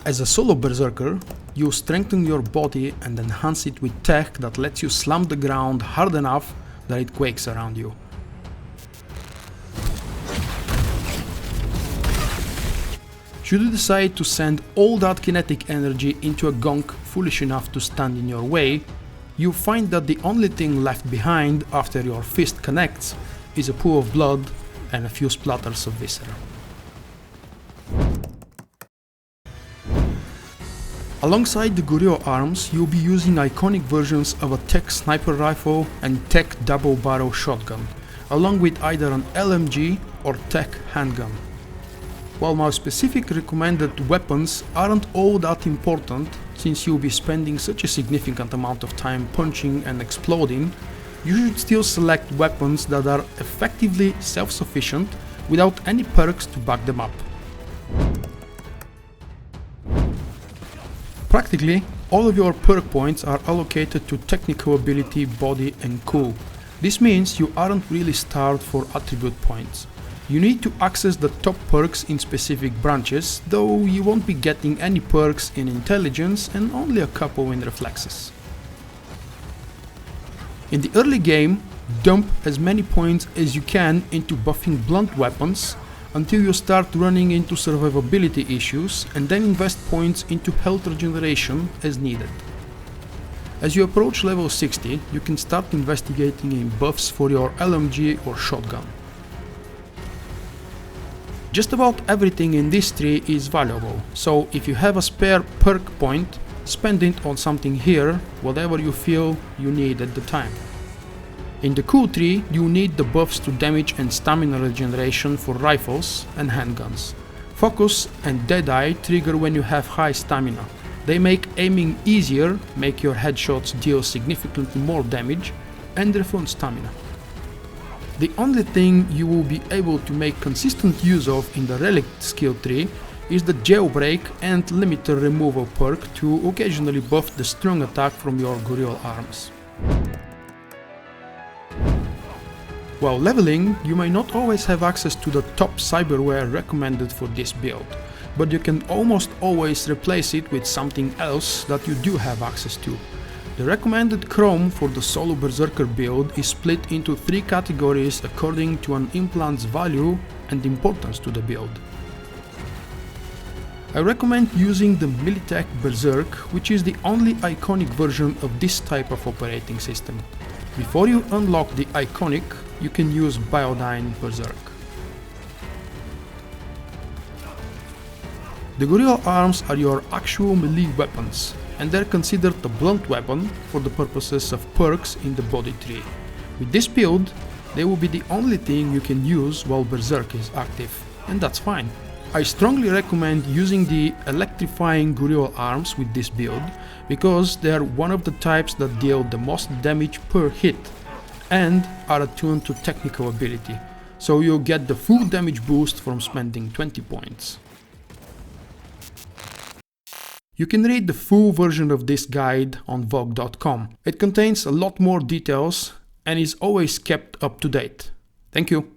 As a Solo Berserker, you strengthen your body and enhance it with tech that lets you slam the ground hard enough that it quakes around you. Should you decide to send all that kinetic energy into a gonk foolish enough to stand in your way, you find that the only thing left behind after your fist connects is a pool of blood and a few splatters of viscera. Alongside the gorilla arms, you'll be using iconic versions of a tech sniper rifle and tech double barrel shotgun, along with either an LMG or tech handgun. While my specific recommended weapons aren't all that important, since you'll be spending such a significant amount of time punching and exploding, you should still select weapons that are effectively self-sufficient without any perks to back them up. Practically, all of your perk points are allocated to technical ability, body and cool. This means you aren't really starved for attribute points. You need to access the top perks in specific branches, though you won't be getting any perks in intelligence and only a couple in reflexes. In the early game, dump as many points as you can into buffing blunt weapons until you start running into survivability issues, and then invest points into health regeneration as needed. As you approach level 60, you can start investigating in buffs for your LMG or shotgun. Just about everything in this tree is valuable, so if you have a spare perk point, spend it on something here, whatever you feel you need at the time. In the cool tree, you need the buffs to damage and stamina regeneration for rifles and handguns. Focus and Deadeye trigger when you have high stamina. They make aiming easier, make your headshots deal significantly more damage, and refund stamina. The only thing you will be able to make consistent use of in the relic skill tree is the jailbreak and limiter removal perk to occasionally buff the strong attack from your gorilla arms. While leveling, you may not always have access to the top cyberware recommended for this build, but you can almost always replace it with something else that you do have access to. The recommended chrome for the Solo Berserker build is split into 3 categories according to an implant's value and importance to the build. I recommend using the Militech Berserk, which is the only iconic version of this type of operating system. Before you unlock the iconic, you can use Biodyne Berserk. The gorilla arms are your actual melee weapons, and they're considered a blunt weapon for the purposes of perks in the body tree. With this build, they will be the only thing you can use while Berserk is active, and that's fine. I strongly recommend using the electrifying gorilla arms with this build, because they are one of the types that deal the most damage per hit, and are attuned to technical ability, so you'll get the full damage boost from spending 20 points. You can read the full version of this guide on VULKK.com. It contains a lot more details and is always kept up to date. Thank you.